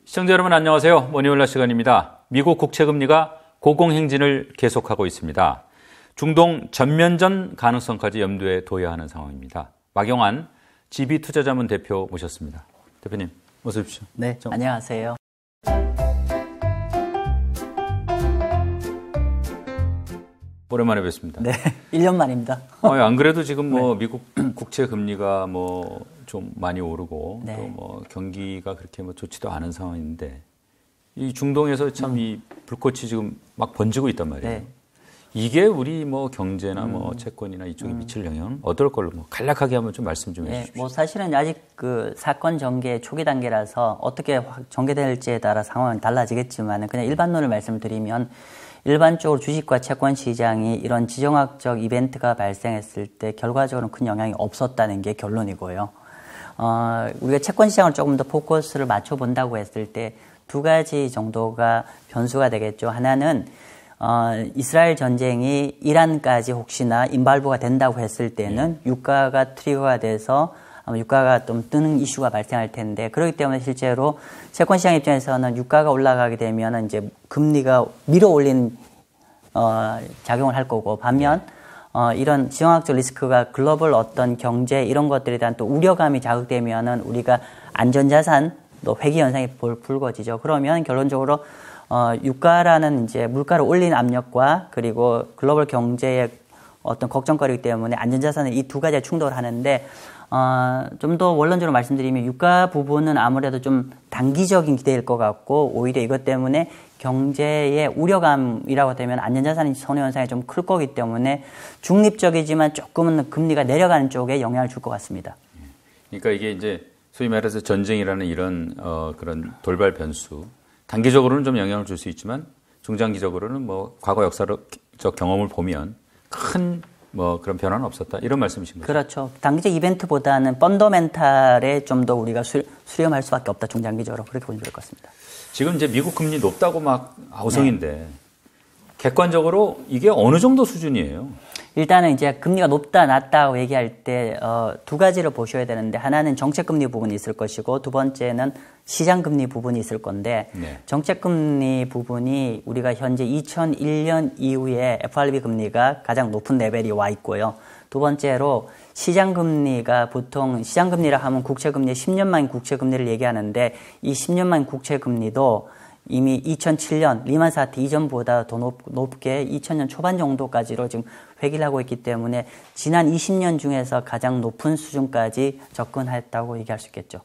시청자 여러분 안녕하세요. 모니올라 시간입니다. 미국 국채금리가 고공행진을 계속하고 있습니다. 중동 전면전 가능성까지 염두에 둬야 하는 상황입니다. 박영환 GB투자자문 대표 모셨습니다. 대표님 어서 오십시오. 네, 안녕하세요. 오랜만에 뵙습니다. 네, 1년 만입니다. 안 그래도 지금 미국 국채 금리가 좀 많이 오르고 네. 또 경기가 그렇게 좋지도 않은 상황인데 이 중동에서 참 이 불꽃이 지금 막 번지고 있단 말이에요. 네. 이게 우리 경제나 채권이나 이쪽에 미칠 영향은 어떨 걸로 간략하게 한번 좀 말씀 좀 해주십시오. 사실은 아직 그 사건 전개 초기 단계라서 어떻게 전개될지에 따라 상황은 달라지겠지만 그냥 일반론을 말씀드리면 일반적으로 주식과 채권 시장이 이런 지정학적 이벤트가 발생했을 때 결과적으로는 큰 영향이 없었다는 게 결론이고요. 우리가 채권 시장을 조금 더 포커스를 맞춰본다고 했을 때 두 가지 정도가 변수가 되겠죠. 하나는 이스라엘 전쟁이 이란까지 혹시나 인발부가 된다고 했을 때는 유가가 트리거가 돼서 아마 유가가 좀 뜨는 이슈가 발생할 텐데 그렇기 때문에 실제로 채권 시장 입장에서는 유가가 올라가게 되면 이제 금리가 밀어 올린 작용을 할 거고 반면 이런 지정학적 리스크가 글로벌 어떤 경제 이런 것들에 대한 또 우려감이 자극되면은 우리가 안전자산 또 회귀 현상이 불거지죠. 그러면 결론적으로 유가라는 이제 물가를 올린 압력과 그리고 글로벌 경제의 어떤 걱정거리이기 때문에 안전자산은 이 두 가지가 충돌을 하는데 좀 더 원론적으로 말씀드리면 유가 부분은 아무래도 좀 단기적인 기대일 것 같고 오히려 이것 때문에 경제의 우려감이라고 되면 안전자산의 선호현상이 좀 클 거기 때문에 중립적이지만 조금은 금리가 내려가는 쪽에 영향을 줄 것 같습니다. 그러니까 이게 이제 소위 말해서 전쟁이라는 이런 그런 돌발 변수 단기적으로는 좀 영향을 줄 수 있지만 중장기적으로는 과거 역사적 경험을 보면 큰 그런 변화는 없었다 이런 말씀이신 거죠? 그렇죠. 단기적 이벤트보다는 펀더멘탈에 좀 더 우리가 수렴할 수밖에 없다 중장기적으로 그렇게 보시면 될 것 같습니다. 지금 이제 미국 금리 높다고 막 아우성인데 객관적으로 이게 어느 정도 수준이에요? 일단은 이제 금리가 높다 낮다고 얘기할 때 두 가지를 보셔야 되는데 하나는 정책금리 부분이 있을 것이고 두 번째는 시장금리 부분이 있을 건데 정책금리 부분이 우리가 현재 2001년 이후에 FRB 금리가 가장 높은 레벨이 와 있고요. 두 번째로 시장금리가 보통 시장금리라 하면 국채금리 10년만 국채금리를 얘기하는데 이 10년만 국채금리도 이미 2007년 리만 사태 이전보다 더 높게 2000년 초반 정도까지로 지금 회귀를 하고 있기 때문에 지난 20년 중에서 가장 높은 수준까지 접근했다고 얘기할 수 있겠죠.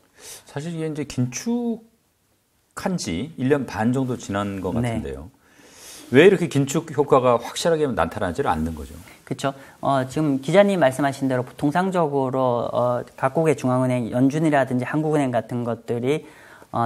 사실 이게 이제 긴축한 지 1년 반 정도 지난 것 같은데요. 왜 이렇게 긴축 효과가 확실하게 나타나지 않는 거죠? 그렇죠. 지금 기자님 말씀하신 대로 통상적으로 각국의 중앙은행, 연준이라든지 한국은행 같은 것들이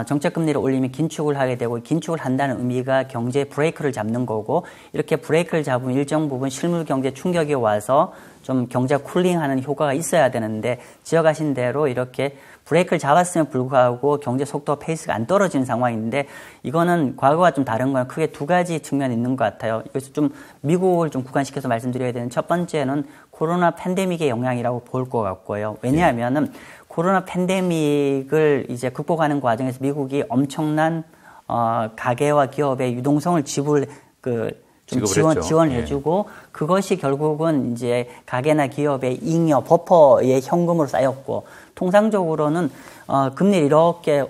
정책금리를 올리면 긴축을 하게 되고 긴축을 한다는 의미가 경제에 브레이크를 잡는 거고 이렇게 브레이크를 잡으면 일정 부분 실물 경제 충격이 와서 좀 경제가 쿨링하는 효과가 있어야 되는데 지적하신 대로 이렇게 브레이크를 잡았음에 불구하고 경제 속도 페이스가 안 떨어지는 상황인데 이거는 과거와 좀 다른 건 크게 두 가지 측면이 있는 것 같아요. 여기서 좀 미국을 좀 구간시켜서 말씀드려야 되는 첫 번째는 코로나 팬데믹의 영향이라고 볼 것 같고요. 왜냐하면은 코로나 팬데믹을 이제 극복하는 과정에서 미국이 엄청난 가계와 기업의 유동성을 지원을 해주고 그것이 결국은 이제 가계나 기업의 잉여 버퍼의 현금으로 쌓였고 통상적으로는 금리를 이렇게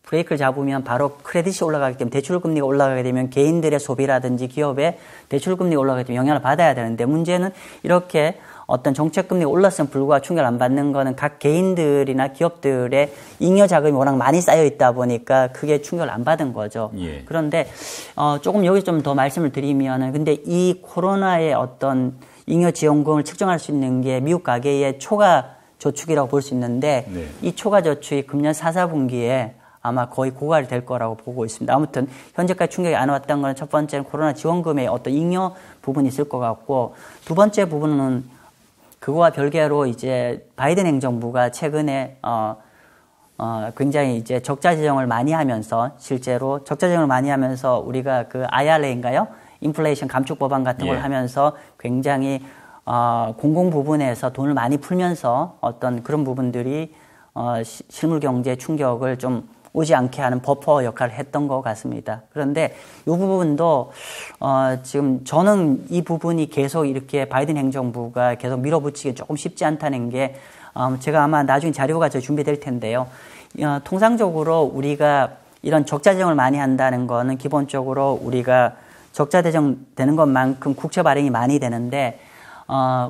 브레이크를 잡으면 바로 크레딧이 올라가기 때문에 대출금리가 올라가게 되면 개인들의 소비라든지 기업의 대출금리가 올라가게 되면 영향을 받아야 되는데 문제는 이렇게 어떤 정책금리가 올랐음에 불구하고 충격을 안 받는 거는 각 개인들이나 기업들의 잉여 자금이 워낙 많이 쌓여 있다 보니까 크게 충격을 안 받은 거죠. 그런데 조금 여기 좀 더 말씀을 드리면은 근데 이 코로나의 어떤 잉여 지원금을 측정할 수 있는 게 미국 가계의 초과 저축이라고 볼 수 있는데 이 초과 저축이 금년 4, 4분기에 아마 거의 고갈이 될 거라고 보고 있습니다. 아무튼 현재까지 충격이 안 왔던 건 첫 번째는 코로나 지원금의 어떤 잉여 부분이 있을 것 같고 두 번째 부분은 그거와 별개로 이제 바이든 행정부가 최근에 굉장히 이제 적자 지정을 많이 하면서 실제로 적자 지정을 많이 하면서 우리가 그 IRA인가요? 인플레이션 감축 법안 같은 걸 예. 하면서 굉장히 공공 부분에서 돈을 많이 풀면서 어떤 그런 부분들이 실물 경제 충격을 좀 오지 않게 하는 버퍼 역할을 했던 것 같습니다. 그런데 이 부분도 지금 저는 이 부분이 계속 이렇게 바이든 행정부가 계속 밀어붙이기 조금 쉽지 않다는 게 제가 아마 나중에 자료가 준비될 텐데요. 통상적으로 우리가 이런 적자 재정을 많이 한다는 거는 기본적으로 우리가 적자 재정 되는 것만큼 국채 발행이 많이 되는데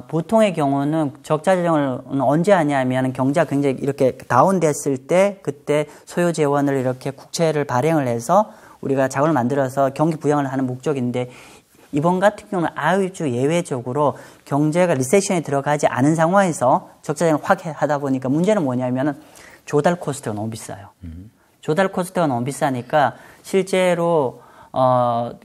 보통의 경우는 적자 재정을 언제 하냐면 경제가 굉장히 이렇게 다운됐을 때 그때 소요 재원을 이렇게 국채를 발행을 해서 우리가 자금을 만들어서 경기 부양을 하는 목적인데 이번 같은 경우는 아주 예외적으로 경제가 리세션에 들어가지 않은 상황에서 적자 재정을 확 하다 보니까 문제는 뭐냐면은 조달 코스트가 너무 비싸요. 조달 코스트가 너무 비싸니까 실제로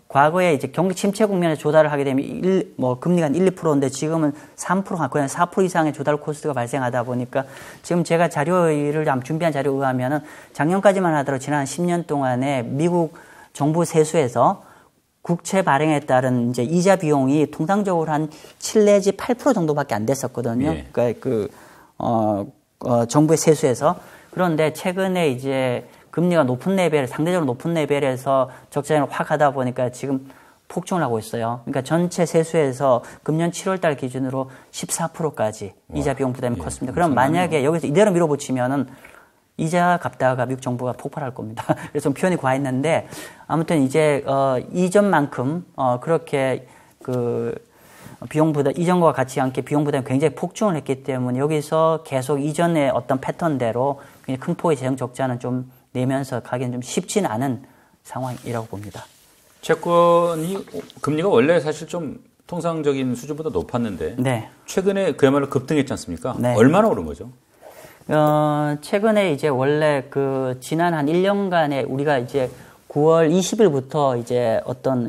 과거에 이제 경기 침체 국면에 조달을 하게 되면 금리가 한 1, 2%인데 지금은 3%, 그냥 4% 이상의 조달 코스트가 발생하다 보니까 지금 제가 자료를 준비한 자료에 의하면은 작년까지만 하더라도 지난 10년 동안에 미국 정부 세수에서 국채 발행에 따른 이제 이자 비용이 통상적으로 한 7 내지 8% 정도밖에 안 됐었거든요. 예. 그러니까 정부의 세수에서. 그런데 최근에 이제 금리가 높은 레벨, 상대적으로 높은 레벨에서 적자를 확 하다 보니까 지금 폭증을 하고 있어요. 그러니까 전체 세수에서 금년 7월달 기준으로 14%까지 이자 비용 부담이 컸습니다. 그럼 만약에 여기서 이대로 밀어붙이면은 이자 갚다가 미국 정부가 폭발할 겁니다. 그래서 좀 표현이 과했는데 아무튼 이제 이전만큼 그렇게 비용 부담, 이전과 같지 않게 비용 부담이 굉장히 폭증을 했기 때문에 여기서 계속 이전의 어떤 패턴대로 굉장히 큰 폭의 재정 적자는 좀 내면서 가기는 좀 쉽지는 않은 상황이라고 봅니다. 채권이 금리가 원래 사실 좀 통상적인 수준보다 높았는데 네. 최근에 그야말로 급등했지 않습니까? 네. 얼마나 오른 거죠? 최근에 이제 원래 지난 한 1년간에 우리가 이제 9월 20일부터 이제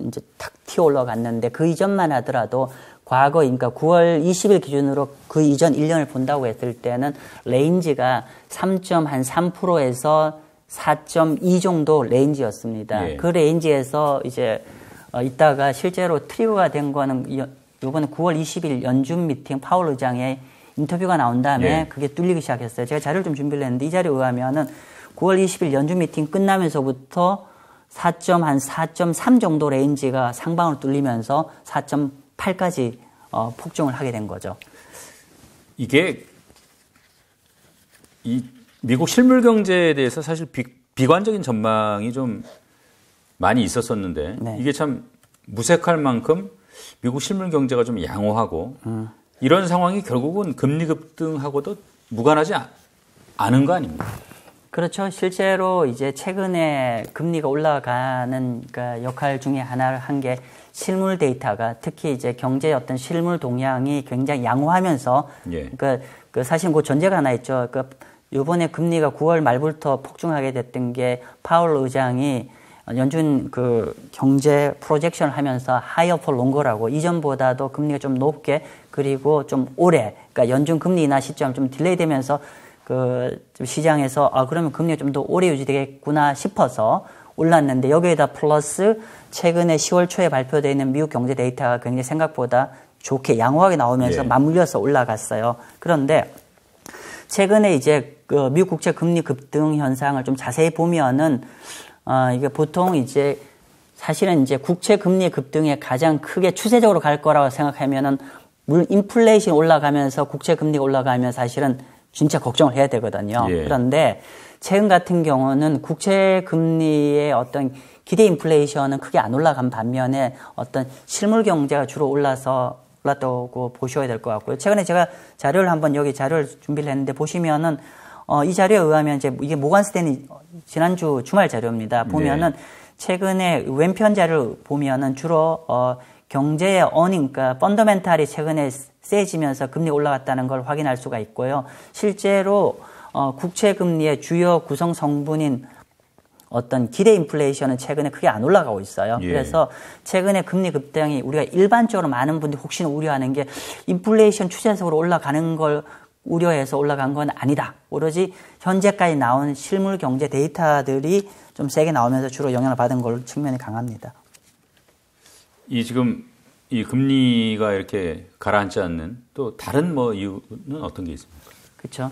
이제 탁 튀어 올라갔는데 그 이전만 하더라도 과거, 그러니까 9월 20일 기준으로 그 이전 1년을 본다고 했을 때는 레인지가 3.3%에서 4.2 정도 레인지였습니다. 예. 그 레인지에서 이제 있다가 실제로 트리거가 된 거는 이번에 9월 20일 연준 미팅 파월 의장의 인터뷰가 나온 다음에 예. 그게 뚫리기 시작했어요. 제가 자료를 좀 준비를 했는데 이 자료에 의하면은 9월 20일 연준 미팅 끝나면서부터 4.3 정도 레인지가 상방으로 뚫리면서 4.8까지 폭증을 하게 된 거죠. 이게 이 미국 실물 경제에 대해서 사실 비관적인 전망이 좀 많이 있었었는데 네. 이게 참 무색할 만큼 미국 실물 경제가 좀 양호하고 이런 상황이 결국은 금리 급등하고도 무관하지 않은 거 아닙니까? 그렇죠. 실제로 이제 최근에 금리가 올라가는 역할 중에 하나를 한 게 실물 데이터가 특히 이제 경제의 어떤 실물 동향이 굉장히 양호하면서 예. 사실 그 전제가 하나 있죠. 이번에 금리가 9월 말부터 폭증하게 됐던 게 파월 의장이 연준 경제 프로젝션을 하면서 higher for longer라고 이전보다도 금리가 좀 높게 그리고 좀 오래 그러니까 연준 금리 인하 시점 좀 딜레이 되면서 좀 시장에서 그러면 금리가 좀 더 오래 유지되겠구나 싶어서 올랐는데 여기에다 플러스 최근에 10월 초에 발표되어 있는 미국 경제 데이터가 굉장히 생각보다 좋게 양호하게 나오면서 예. 맞물려서 올라갔어요. 그런데 최근에 이제 미국 국채 금리 급등 현상을 좀 자세히 보면은 이게 보통 이제 사실은 이제 국채 금리 급등에 가장 크게 추세적으로 갈 거라고 생각하면은 물론 인플레이션이 올라가면서 국채 금리가 올라가면 사실은 진짜 걱정을 해야 되거든요. 예. 그런데 최근 같은 경우는 국채 금리의 어떤 기대 인플레이션은 크게 안 올라간 반면에 어떤 실물 경제가 주로 올랐다고 보셔야 될 것 같고요. 최근에 제가 자료를 한번 여기 자료를 준비를 했는데 보시면은 이 자료에 의하면 이제 이게 모건 스탠리 지난주 주말 자료입니다. 보면은 네. 최근에 왼편 자료를 보면은 주로 경제의 그러니까 펀더멘탈이 최근에 세지면서 금리 올라갔다는 걸 확인할 수가 있고요. 실제로 국채 금리의 주요 구성 성분인 어떤 기대 인플레이션은 최근에 크게 안 올라가고 있어요. 예. 그래서 최근에 금리 급등이 우리가 일반적으로 많은 분들이 혹시나 우려하는 게 인플레이션 추세적으로 올라가는 걸 우려해서 올라간 건 아니다. 오로지 현재까지 나온 실물 경제 데이터들이 좀 세게 나오면서 주로 영향을 받은 걸로 측면이 강합니다. 이 지금 이 금리가 이렇게 가라앉지 않는 또 다른 뭐 이유는 어떤 게 있습니까? 그렇죠.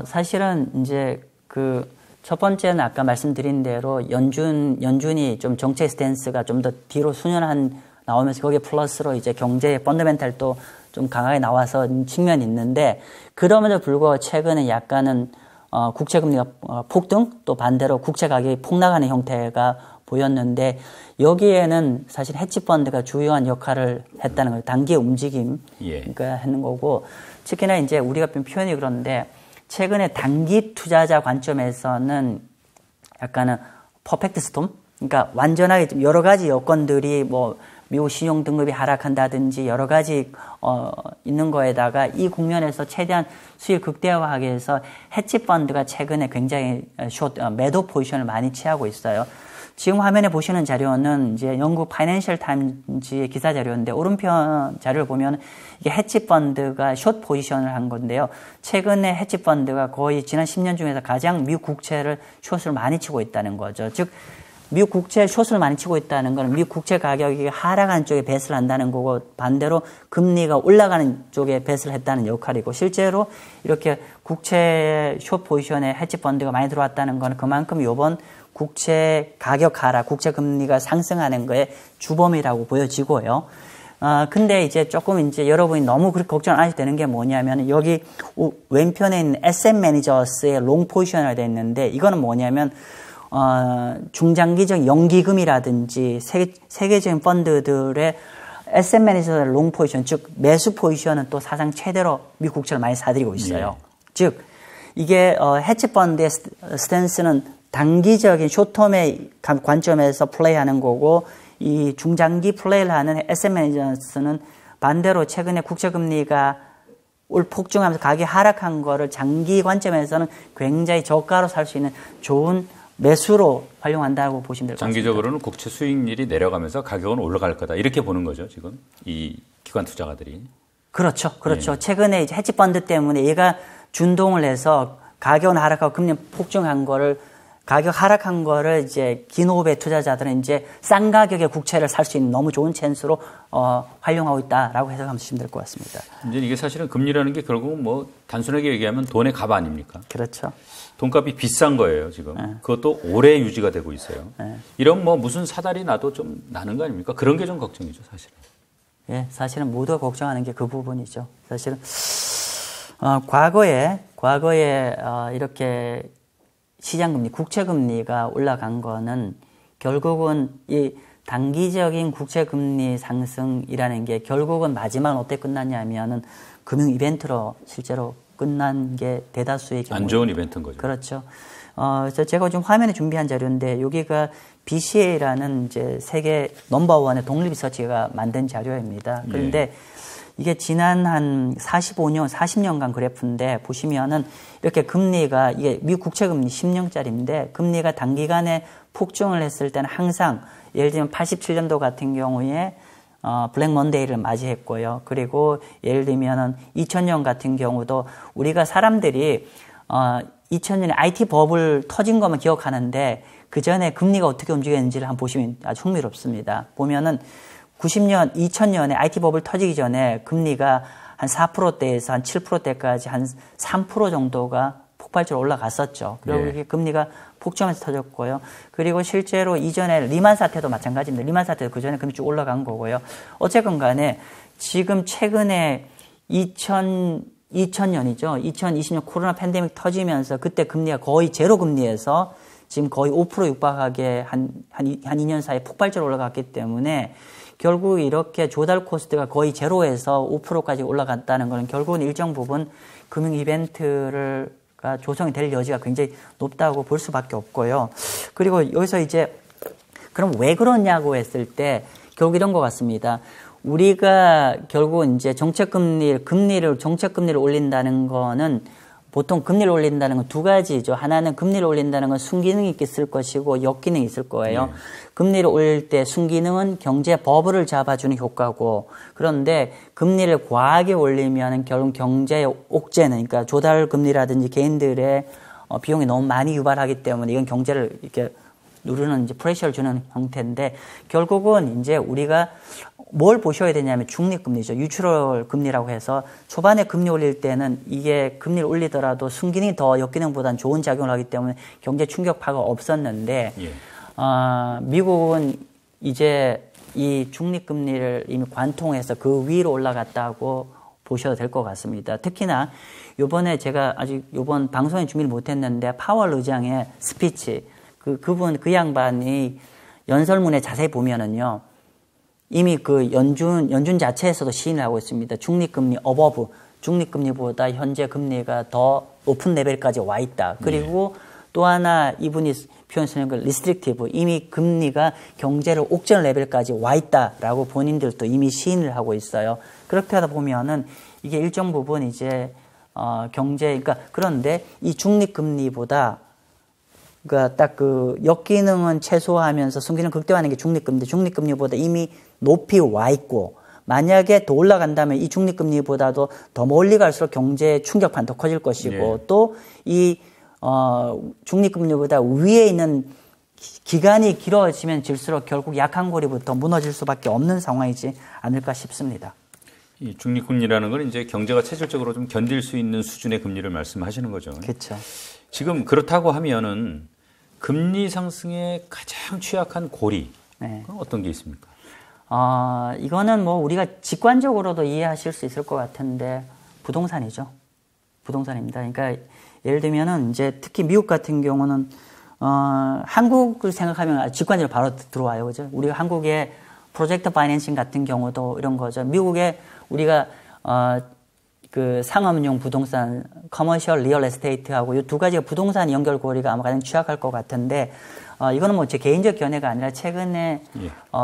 사실은 이제 그 첫 번째는 아까 말씀드린 대로 연준이 좀 정책 스탠스가 좀 더 뒤로 수년한 나오면서 거기에 플러스로 이제 경제의 펀더멘탈도 좀 강하게 나와서 측면이 있는데, 그럼에도 불구하고 최근에 약간은 국채금리가 폭등, 또 반대로 국채 가격이 폭락하는 형태가 보였는데, 여기에는 사실 헤지펀드가 주요한 역할을 했다는 거예요. 단기의 움직임, 그러니까 하는 거고, 특히나 이제 우리가 표현이 그런데, 최근에 단기 투자자 관점에서는 약간은 퍼펙트 스톰, 그러니까 완전하게 여러 가지 여건들이 뭐 미국 신용 등급이 하락한다든지 여러 가지 있는 거에다가 이 국면에서 최대한 수익 극대화하기 위해서 헤지 펀드가 최근에 굉장히 매도 포지션을 많이 취하고 있어요. 지금 화면에 보시는 자료는 이제 영국 파이낸셜 타임즈의 기사 자료인데, 오른편 자료를 보면 이게 헤지 펀드가 숏 포지션을 한 건데요. 최근에 헤지 펀드가 거의 지난 10년 중에서 가장 미국 국채를 숏을 많이 치고 있다는 거죠. 즉 미국 국채 숏을 많이 치고 있다는 건 미국 국채 가격이 하락하는 쪽에 배스를 한다는 거고, 반대로 금리가 올라가는 쪽에 배스를 했다는 역할이고, 실제로 이렇게 국채 숏 포지션에 헤지 펀드가 많이 들어왔다는 건 그만큼 이번 국채 가격 하락, 국채 금리가 상승하는 거에 주범이라고 보여지고요. 근데 이제 조금 이제 여러분이 너무 그렇게 걱정 안 하셔도 되는 게 뭐냐면, 여기 왼편에 있는 SM 매니저스의 롱 포지션이라 되어 있는데, 이거는 뭐냐면 중장기적 연기금이라든지 세계적인 펀드들의 SM 매니저의 롱 포지션, 즉 매수 포지션은 또 사상 최대로 미국 국채를 많이 사들이고 있어요. 즉 이게 헤지 펀드의 스탠스는 단기적인 쇼텀의 관점에서 플레이하는 거고, 이 중장기 플레이를 하는 SM 매니저스는 반대로 최근에 국채금리가 폭증하면서 가격이 하락한 거를 장기 관점에서는 굉장히 저가로 살 수 있는 좋은 매수로 활용한다고 보시면 될 것 같습니다. 장기적으로는 국채 수익률이 내려가면서 가격은 올라갈 거다, 이렇게 보는 거죠, 지금 이 기관 투자가들이. 그렇죠. 최근에 이제 헤지 펀드 때문에 얘가 준동을 해서 가격은 하락하고 금리 폭증한 거를, 가격 하락한 거를 이제 기노배 투자자들은 이제 싼 가격의 국채를 살 수 있는 너무 좋은 찬스로 활용하고 있다라고 해석하면 될 것 같습니다. 이제 이게 사실은 금리라는 게 결국은 뭐 단순하게 얘기하면 돈의 값 아닙니까? 그렇죠. 돈값이 비싼 거예요, 지금. 그것도 오래 유지가 되고 있어요. 이런 뭐 무슨 사달이 나도 좀 나는 거 아닙니까? 그런 게 좀 걱정이죠, 사실은. 예, 사실은 모두가 걱정하는 게 그 부분이죠. 사실은 과거에 이렇게 시장금리, 국채금리가 올라간 거는 결국은 이 단기적인 국채금리 상승이라는 게 결국은 마지막은 어떻게 끝났냐면은 금융 이벤트로 실제로 끝난 게 대다수의 경우. 안 좋은 이벤트인 거죠. 그렇죠. 그래서 제가 지금 화면에 준비한 자료인데, 여기가 BCA라는 이제 세계 넘버원의 독립 리서치가 만든 자료입니다. 그런데 이게 지난 한 45년, 40년간 그래프인데, 보시면은 이렇게 금리가, 이게 미국 국채금리 10년짜리인데, 금리가 단기간에 폭증을 했을 때는 항상, 예를 들면 87년도 같은 경우에 블랙 먼데이를 맞이했고요. 그리고 예를 들면은 2000년 같은 경우도 우리가 사람들이 2000년에 IT 버블 터진 것만 기억하는데, 그 전에 금리가 어떻게 움직였는지를 한번 보시면 아주 흥미롭습니다. 보면은 2000년에 IT 버블 터지기 전에 금리가 한 4%대에서 한 7%대까지 한 3% 정도가 폭발적으로 올라갔었죠. 그리고 이게 금리가 폭증해서 터졌고요. 그리고 실제로 이전에 리만 사태도 마찬가지입니다. 리만 사태도 그 전에 금리 쭉 올라간 거고요. 어쨌건 간에 지금 최근에 2000년이죠. 2020년 코로나 팬데믹 터지면서 그때 금리가 거의 제로 금리에서 지금 거의 5% 육박하게 한 2년 사이에 폭발적으로 올라갔기 때문에, 결국 이렇게 조달 코스트가 거의 제로에서 5%까지 올라갔다는 것은 결국은 일정 부분 금융 이벤트가 조성이 될 여지가 굉장히 높다고 볼 수밖에 없고요. 그리고 여기서 이제 그럼 왜 그러냐고 했을 때 결국 이런 것 같습니다. 우리가 결국 이제 정책금리를 올린다는 거는, 보통 금리를 올린다는 건 두 가지죠. 하나는 금리를 올린다는 건 순기능이 있을 것이고 역기능이 있을 거예요. 금리를 올릴 때 순기능은 경제 버블을 잡아주는 효과고, 그런데 금리를 과하게 올리면 결국 경제의 옥죄는, 그러니까 조달 금리라든지 개인들의 비용이 너무 많이 유발하기 때문에 이건 경제를 이렇게 누르는 이제 프레셔를 주는 형태인데 결국은 이제 우리가 뭘 보셔야 되냐면 중립금리죠. 유출월 금리라고 해서 초반에 금리 올릴 때는 이게 금리를 올리더라도 순기능이 더 역기능보다는 좋은 작용을 하기 때문에 경제 충격파가 없었는데 미국은 이제 이 중립금리를 이미 관통해서 그 위로 올라갔다고 보셔도 될 것 같습니다. 특히나 요번에 제가 아직 요번 방송에 준비를 못했는데 파월 의장의 스피치 그 양반이 연설문에 자세히 보면은요 이미 그 연준 자체에서도 시인을 하고 있습니다. 중립금리 어버브 중립금리보다 현재 금리가 더 높은 레벨까지 와 있다. 그리고 또 하나 이분이 표현하는 건 리스트릭티브 이미 금리가 경제를 옥죄는 레벨까지 와 있다라고 본인들도 이미 시인을 하고 있어요. 그렇게 하다 보면은 이게 일정 부분 이제 경제 그러니까 그런데 이 중립금리보다 그러니까 딱 그 역기능은 최소화하면서 순기능 극대화하는 게 중립금리. 중립금리보다 이미 높이 와 있고 만약에 더 올라간다면 이 중립금리보다도 더 멀리 갈수록 경제 충격파는 더 커질 것이고 또 이 중립금리보다 위에 있는 기간이 길어지면 질수록 결국 약한 고리부터 무너질 수밖에 없는 상황이지 않을까 싶습니다. 이 중립금리라는 건 이제 경제가 체질적으로 좀 견딜 수 있는 수준의 금리를 말씀하시는 거죠. 그렇죠. 지금 그렇다고 하면은 금리 상승에 가장 취약한 고리 그건 어떤 게 있습니까? 이거는 뭐 우리가 직관적으로도 이해하실 수 있을 것 같은데 부동산이죠. 부동산입니다. 그러니까 예를 들면은 이제 특히 미국 같은 경우는 한국을 생각하면 직관적으로 바로 들어와요, 그죠? 우리가 한국의 프로젝트 파이낸싱 같은 경우도 이런 거죠. 미국에 우리가 그 상업용 부동산, 커머셜 리얼 에스테이트하고 이 두 가지가 부동산 연결고리가 아마 가장 취약할 것 같은데 이거는 뭐 제 개인적 견해가 아니라 최근에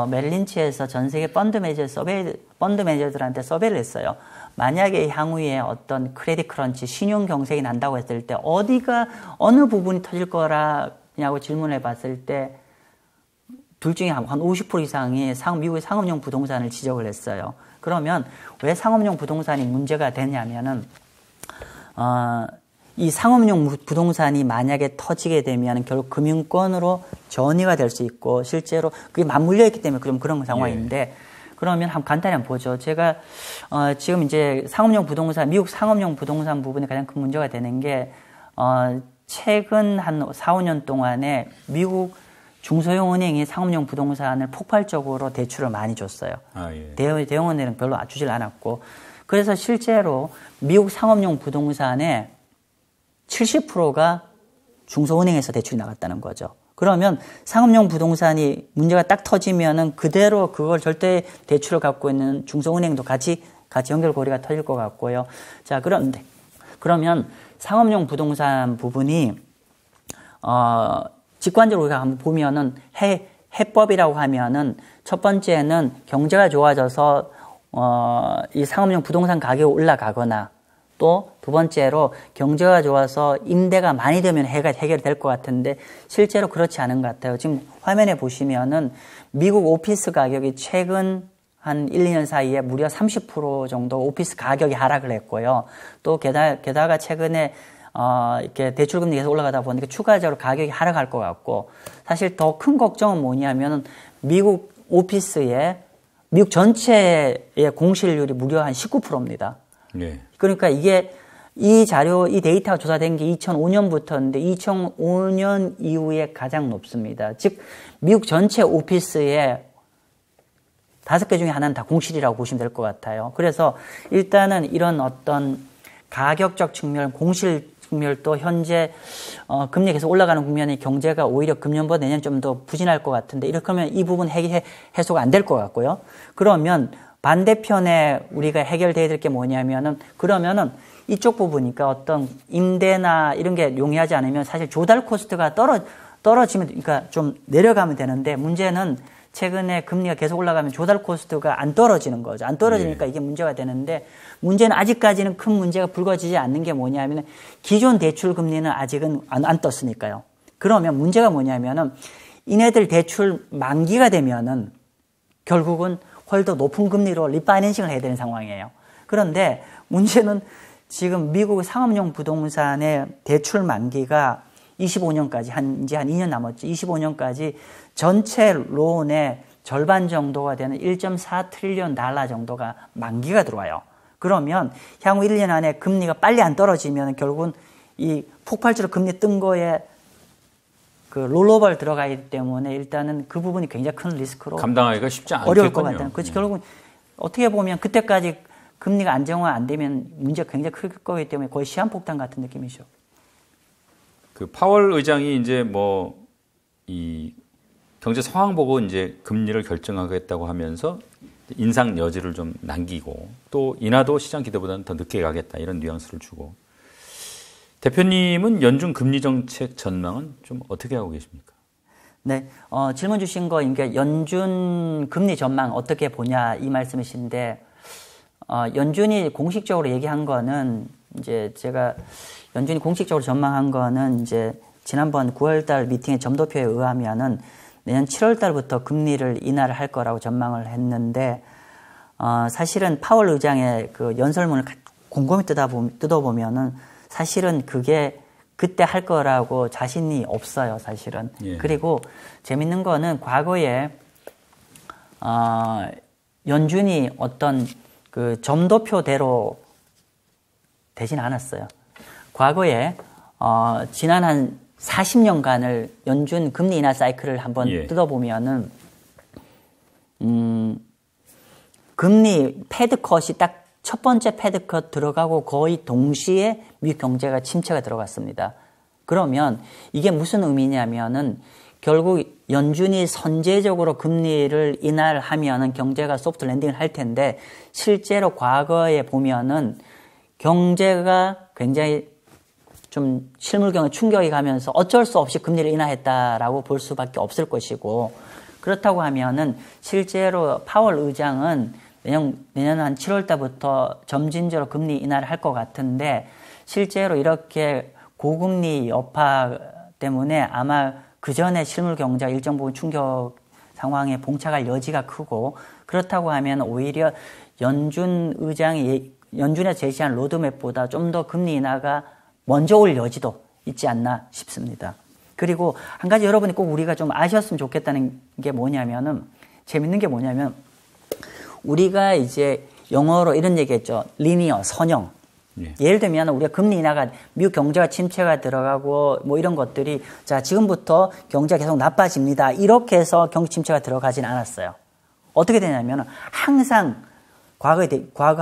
메릴린치에서 전 세계 펀드 매니저들한테 서베이를 했어요. 만약에 향후에 어떤 크레딧 크런치, 신용 경색이 난다고 했을 때 어느 부분이 터질 거라냐고 질문해 봤을 때 둘 중에 한 50% 이상이 미국의 상업용 부동산을 지적을 했어요. 그러면 왜 상업용 부동산이 문제가 되냐면은 이 상업용 부동산이 만약에 터지게 되면 결국 금융권으로 전이가 될 수 있고 실제로 그게 맞물려 있기 때문에 좀 그런 상황인데 그러면 간단히 한번 보죠. 제가 지금 이제 상업용 부동산, 미국 상업용 부동산 부분에 가장 큰 문제가 되는 게 최근 한 4, 5년 동안에 미국 중소형 은행이 상업용 부동산을 폭발적으로 대출을 많이 줬어요. 대형 은행은 별로 주질 않았고 그래서 실제로 미국 상업용 부동산의 70%가 중소은행에서 대출이 나갔다는 거죠. 그러면 상업용 부동산이 문제가 딱 터지면은 그대로 그걸 절대 대출을 갖고 있는 중소은행도 같이 연결고리가 터질 것 같고요. 자, 그러면 상업용 부동산 부분이 직관적으로 우리가 한번 보면은 해법이라고 하면은 첫 번째는 경제가 좋아져서 이 상업용 부동산 가격이 올라가거나 또 두 번째로 경제가 좋아서 임대가 많이 되면 해결이 될 것 같은데 실제로 그렇지 않은 것 같아요. 지금 화면에 보시면은 미국 오피스 가격이 최근 한 1, 2년 사이에 무려 30% 정도 오피스 가격이 하락을 했고요. 또 게다가 최근에 이렇게 대출금리 계속 올라가다 보니까 추가적으로 가격이 하락할 것 같고 사실 더 큰 걱정은 뭐냐면은 미국 전체의 공실률이 무려 한 19%입니다. 그러니까 이 데이터가 조사된 게 2005년부터인데 2005년 이후에 가장 높습니다. 즉 미국 전체 오피스의 5개 중에 하나는 다 공실이라고 보시면 될 것 같아요. 그래서 일단은 이런 어떤 가격적 측면, 공실 측면도 현재 금리 계속 올라가는 국면이 경제가 오히려 금년보다 내년 좀 더 부진할 것 같은데 이렇게 하면 이 부분 해소가 안 될 것 같고요. 그러면 반대편에 우리가 해결돼야 될 게 뭐냐면은 그러면은 이쪽 부분이니까 어떤 임대나 이런 게 용이하지 않으면 사실 조달 코스트가 떨어지면 그러니까 좀 내려가면 되는데 문제는 최근에 금리가 계속 올라가면 조달 코스트가 안 떨어지는 거죠. 안 떨어지니까 이게 문제가 되는데 문제는 아직까지는 큰 문제가 불거지지 않는 게 뭐냐면 기존 대출 금리는 아직은 안 떴으니까요. 그러면 문제가 뭐냐면은 이네들 대출 만기가 되면은 결국은 훨 더 높은 금리로 리파이낸싱을 해야 되는 상황이에요. 그런데 문제는 지금 미국 상업용 부동산의 대출 만기가 25년까지 이제 한 2년 남았죠. 25년까지 전체 론의 절반 정도가 되는 1.4 트릴리언 달러 정도가 만기가 들어와요. 그러면 향후 1년 안에 금리가 빨리 안 떨어지면 결국은 이 폭발적으로 금리 뜬 거에 그 롤오버를 들어가기 때문에 일단은 그 부분이 굉장히 큰 리스크로 감당하기가 쉽지 않겠군요. 어려울 것 같다는. 그렇지. 결국은 어떻게 보면 그때까지 금리가 안정화 안 되면 문제가 굉장히 클 거기 때문에 거의 시한폭탄 같은 느낌이죠. 그 파월 의장이 이제 뭐 이 경제 상황 보고 이제 금리를 결정하겠다고 하면서 인상 여지를 좀 남기고 또 인하도 시장 기대보다는 더 늦게 가겠다 이런 뉘앙스를 주고 대표님은 연준 금리 정책 전망은 좀 어떻게 하고 계십니까? 네, 질문 주신 거 이게 연준 금리 전망 어떻게 보냐 이 말씀이신데 연준이 공식적으로 얘기한 거는 이제 제가 연준이 공식적으로 전망한 거는 이제 지난번 9월달 미팅의 점도표에 의하면은 내년 7월달부터 금리를 인하를 할 거라고 전망을 했는데 사실은 파월 의장의 그 연설문을 곰곰이 뜯어보면은 사실은 그게 그때 할 거라고 자신이 없어요, 사실은. 예. 그리고 재밌는 거는 과거에 연준이 어떤 그 점도표대로 되진 않았어요. 과거에 지난 한 40년간을 연준 금리 인하 사이클을 한번 뜯어보면은 금리 패드 컷이 딱 첫 번째 패드 컷 들어가고 거의 동시에 미국 경제가 침체가 들어갔습니다. 그러면 이게 무슨 의미냐면은 결국 연준이 선제적으로 금리를 인하를 하면은 경제가 소프트 랜딩을 할 텐데 실제로 과거에 보면은 경제가 굉장히 좀 실물경에 충격이 가면서 어쩔 수 없이 금리를 인하했다라고 볼 수밖에 없을 것이고 그렇다고 하면은 실제로 파월 의장은 내년 한 7월 달부터 점진적으로 금리 인하를 할 것 같은데 실제로 이렇게 고금리 여파 때문에 아마 그 전에 실물 경제가 일정 부분 충격 상황에 봉착할 여지가 크고 그렇다고 하면 오히려 연준 의장이 연준에 제시한 로드맵보다 좀 더 금리 인하가 먼저 올 여지도 있지 않나 싶습니다. 그리고 한 가지 여러분이 꼭 우리가 좀 아셨으면 좋겠다는 게 뭐냐면은 재밌는 게 뭐냐면 우리가 이제 영어로 이런 얘기했죠. 리니어, 선형. 예를 들면 우리가 금리 인하가 미국 경제가 침체가 들어가고 뭐 이런 것들이 자 지금부터 경제가 계속 나빠집니다. 이렇게 해서 경기 침체가 들어가진 않았어요. 어떻게 되냐면 항상 과거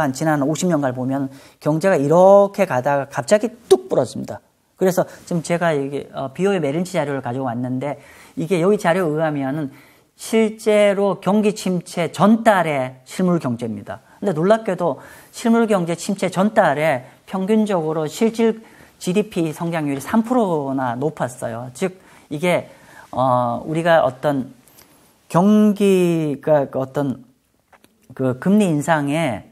한 지난 50년간 보면 경제가 이렇게 가다가 갑자기 뚝 부러집니다. 그래서 지금 제가 이게 비오의 메린치 자료를 가지고 왔는데 이게 여기 자료에 의하면은 실제로 경기 침체 전달의 실물 경제입니다. 근데 놀랍게도 실물 경제 침체 전달에 평균적으로 실질 GDP 성장률이 3%나 높았어요. 즉 이게 우리가 어떤 경기가 어떤 그 금리 인상에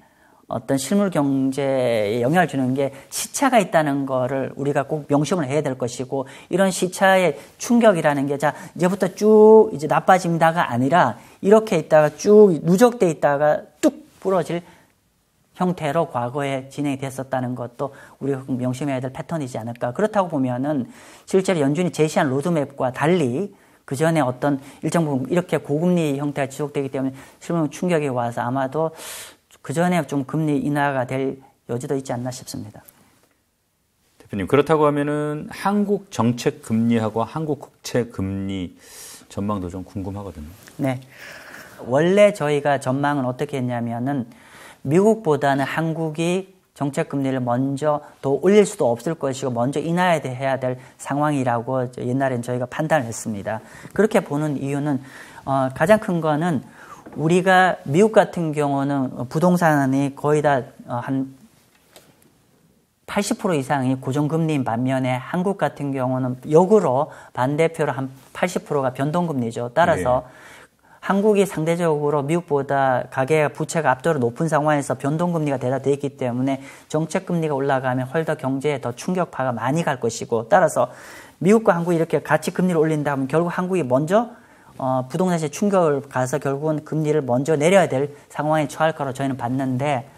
어떤 실물 경제에 영향을 주는 게 시차가 있다는 거를 우리가 꼭 명심을 해야 될 것이고 이런 시차의 충격이라는 게 자 이제부터 쭉 이제 나빠집니다가 아니라 이렇게 있다가 쭉 누적돼 있다가 뚝 부러질 형태로 과거에 진행이 됐었다는 것도 우리가 명심해야 될 패턴이지 않을까. 그렇다고 보면은 실제로 연준이 제시한 로드맵과 달리 그 전에 어떤 일정 부분 이렇게 고금리 형태가 지속되기 때문에 실물 충격이 와서 아마도 그 전에 좀 금리 인하가 될 여지도 있지 않나 싶습니다. 대표님, 그렇다고 하면은 한국 정책 금리하고 한국 국채 금리 전망도 좀 궁금하거든요. 네. 원래 저희가 전망은 어떻게 했냐면은 미국보다는 한국이 정책 금리를 먼저 더 올릴 수도 없을 것이고 먼저 인하해야 될 상황이라고 옛날엔 저희가 판단을 했습니다. 그렇게 보는 이유는 가장 큰 거는 우리가 미국 같은 경우는 부동산이 거의 다 한 80% 이상이 고정금리인 반면에 한국 같은 경우는 역으로 반대표로 한 80%가 변동금리죠. 따라서 한국이 상대적으로 미국보다 가계 부채가 압도적으로 높은 상황에서 변동금리가 대다돼 있기 때문에 정책금리가 올라가면 훨 더 경제에 더 충격파가 많이 갈 것이고 따라서 미국과 한국이 이렇게 같이 금리를 올린다 하면 결국 한국이 먼저 부동산 시장에 충격을 가서 결국은 금리를 먼저 내려야 될 상황에 처할 거라고 저희는 봤는데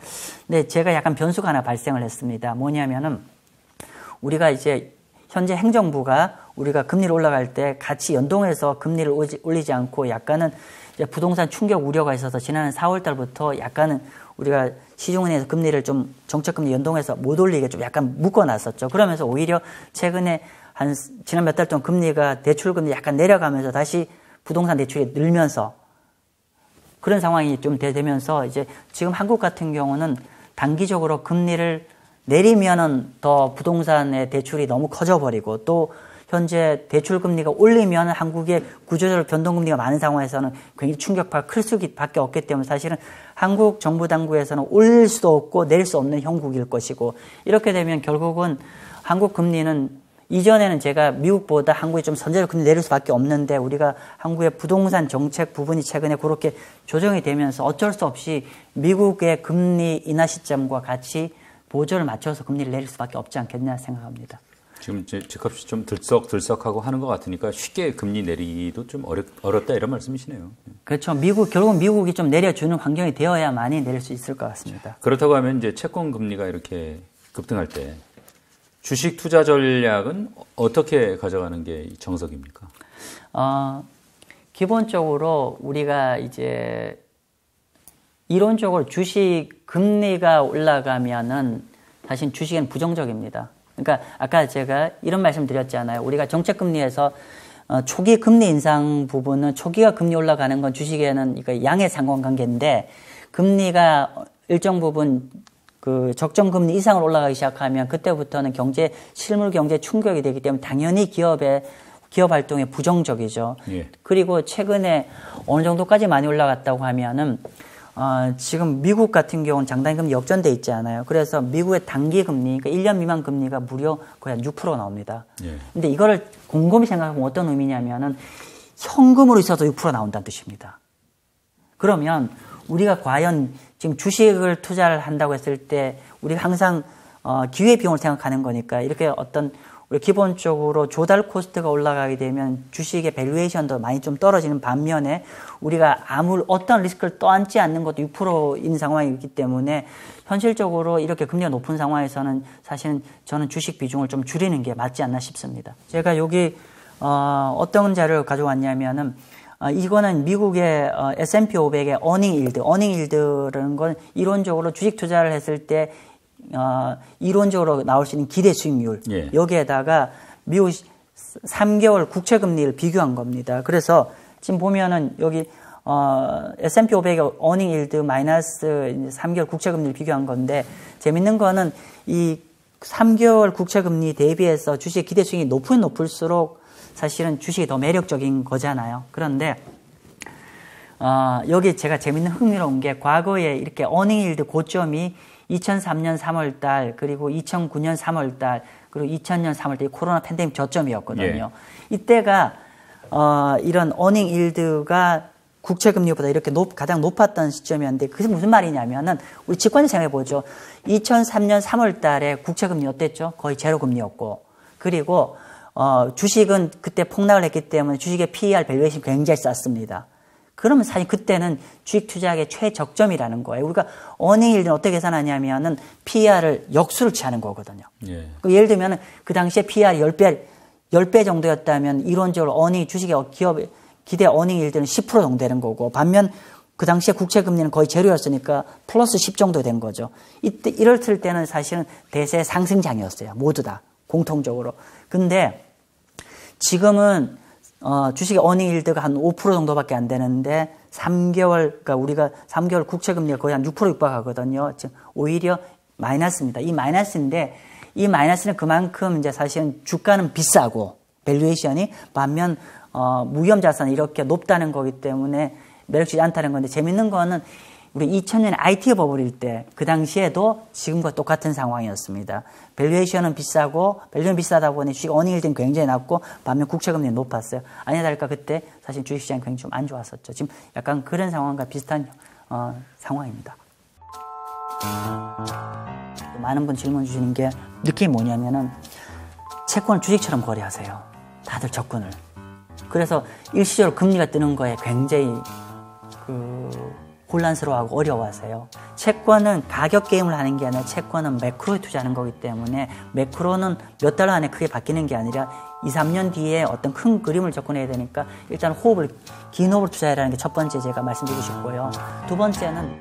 근데 제가 약간 변수가 하나 발생을 했습니다. 뭐냐면은 우리가 이제 현재 행정부가 우리가 금리를 올라갈 때 같이 연동해서 금리를 올리지 않고 약간은 이제 부동산 충격 우려가 있어서 지난해 4월 달부터 약간은 우리가 시중은행에서 금리를 좀 정책금리 연동해서 못 올리게 좀 약간 묶어놨었죠. 그러면서 오히려 최근에 지난 몇 달 동안 금리가 대출금리 약간 내려가면서 다시 부동산 대출이 늘면서 그런 상황이 좀 되면서 이제 지금 한국 같은 경우는 단기적으로 금리를 내리면은 더 부동산의 대출이 너무 커져버리고 또 현재 대출금리가 올리면 한국의 구조적으로 변동금리가 많은 상황에서는 굉장히 충격파가 클 수밖에 없기 때문에 사실은 한국 정부 당국에서는 올릴 수도 없고 내릴 수 없는 형국일 것이고 이렇게 되면 결국은 한국 금리는 이전에는 제가 미국보다 한국이 좀 선제적 금리 내릴 수밖에 없는데 우리가 한국의 부동산 정책 부분이 최근에 그렇게 조정이 되면서 어쩔 수 없이 미국의 금리 인하 시점과 같이 보조를 맞춰서 금리를 내릴 수밖에 없지 않겠냐 생각합니다. 지금 집값이 좀 들썩들썩하고 하는 것 같으니까 쉽게 금리 내리기도 좀 어렵다 이런 말씀이시네요. 그렇죠. 결국은 미국이 좀 내려주는 환경이 되어야만이 내릴 수 있을 것 같습니다. 그렇다고 하면 이제 채권 금리가 이렇게 급등할 때 주식 투자 전략은 어떻게 가져가는 게 정석입니까? 기본적으로 우리가 이제 이론적으로 주식 금리가 올라가면은 사실 주식은 부정적입니다. 그러니까 아까 제가 이런 말씀 드렸잖아요. 우리가 정책금리에서 초기 금리 인상 부분은 초기가 금리 올라가는 건 주식에는 이거 양의 상관관계인데 금리가 일정 부분 그 적정 금리 이상으로 올라가기 시작하면 그때부터는 실물 경제 충격이 되기 때문에 당연히 기업 활동에 부정적이죠. 예. 그리고 최근에 어느 정도까지 많이 올라갔다고 하면은 지금 미국 같은 경우는 장단금리 역전돼 있지 않아요. 그래서 미국의 단기금리, 그러니까 1년 미만 금리가 무려 거의 한 6% 나옵니다. 예. 근데 이거를 곰곰이 생각하면 어떤 의미냐면은 현금으로 있어도 6% 나온다는 뜻입니다. 그러면 우리가 과연 지금 주식을 투자를 한다고 했을 때 우리가 항상 기회비용을 생각하는 거니까 이렇게 어떤 우리 기본적으로 조달 코스트가 올라가게 되면 주식의 밸류에이션도 많이 좀 떨어지는 반면에 우리가 어떤 리스크를 떠안지 않는 것도 6%인 상황이기 때문에 현실적으로 이렇게 금리가 높은 상황에서는 사실은 저는 주식 비중을 좀 줄이는 게 맞지 않나 싶습니다. 제가 여기 어떤 자료를 가져왔냐면은 이거는 미국의 S&P 500의 어닝 일드라는 건 이론적으로 주식 투자를 했을 때 이론적으로 나올 수 있는 기대 수익률. 예. 여기에다가 미국 3개월 국채 금리를 비교한 겁니다. 그래서 지금 보면은 여기 S&P 500의 어닝 일드 마이너스 3개월 국채 금리를 비교한 건데 재밌는 거는 이 3개월 국채 금리 대비해서 주식 기대 수익이 높으면 높을수록 사실은 주식이 더 매력적인 거잖아요. 그런데 여기 제가 재밌는 흥미로운 게 과거에 이렇게 어닝 일드 고점이 2003년 3월 달, 그리고 2009년 3월 달, 그리고 2000년 3월 달 코로나 팬데믹 저점이었거든요. 예. 이때가 이런 어닝 일드가 국채 금리보다 이렇게 가장 높았던 시점이었는데 그게 무슨 말이냐면은 우리 직관을 생각해 보죠. 2003년 3월 달에 국채 금리 어땠죠? 거의 제로 금리였고. 그리고 주식은 그때 폭락을 했기 때문에 주식의 PER 밸류에이션이 굉장히 쌌습니다. 그러면 사실 그때는 주식 투자의 최적점이라는 거예요. 우리가 어닝 일드는 어떻게 계산하냐면은 PER을 역수를 취하는 거거든요. 예. 예를 들면 그 당시에 PER이 10배 정도였다면 이론적으로 주식의 기대 어닝 일드는 10% 정도 되는 거고 반면 그 당시에 국채 금리는 거의 제로였으니까 플러스 10 정도 된 거죠. 이랬을 때는 사실은 대세 상승장이었어요. 모두 다 공통적으로. 근데 지금은 주식의 어닝 일드가 한 5% 정도밖에 안 되는데 3개월, 그러니까 우리가 3개월 국채 금리가 거의 한 6% 육박하거든요. 지금 오히려 마이너스입니다. 이 마이너스인데 이 마이너스는 그만큼 이제 사실은 주가는 비싸고 밸류에이션이 반면 무위험 자산이 이렇게 높다는 거기 때문에 매력적이지 않다는 건데 재밌는 거는 우리 2000년에 IT 버블일 때 그 당시에도 지금과 똑같은 상황이었습니다. 밸류에이션은 비싸고 밸류는 비싸다 보니 주식 어닝 일드는 굉장히 낮고 반면 국채 금리는 높았어요. 아니나 다를까 그때 사실 주식시장이 굉장히 좀 안 좋았었죠. 지금 약간 그런 상황과 비슷한 상황입니다. 많은 분 질문 주시는 게 느낌이 뭐냐면은 채권을 주식처럼 거래하세요. 다들 접근을. 그래서 일시적으로 금리가 뜨는 거에 굉장히 혼란스러워하고 어려워하세요. 채권은 가격 게임을 하는 게 아니라 채권은 매크로에 투자하는 거기 때문에 매크로는 몇 달 안에 크게 바뀌는 게 아니라 2, 3년 뒤에 어떤 큰 그림을 접근해야 되니까 일단 긴 호흡을 투자해라는 게 첫 번째 제가 말씀드리고 싶고요. 두 번째는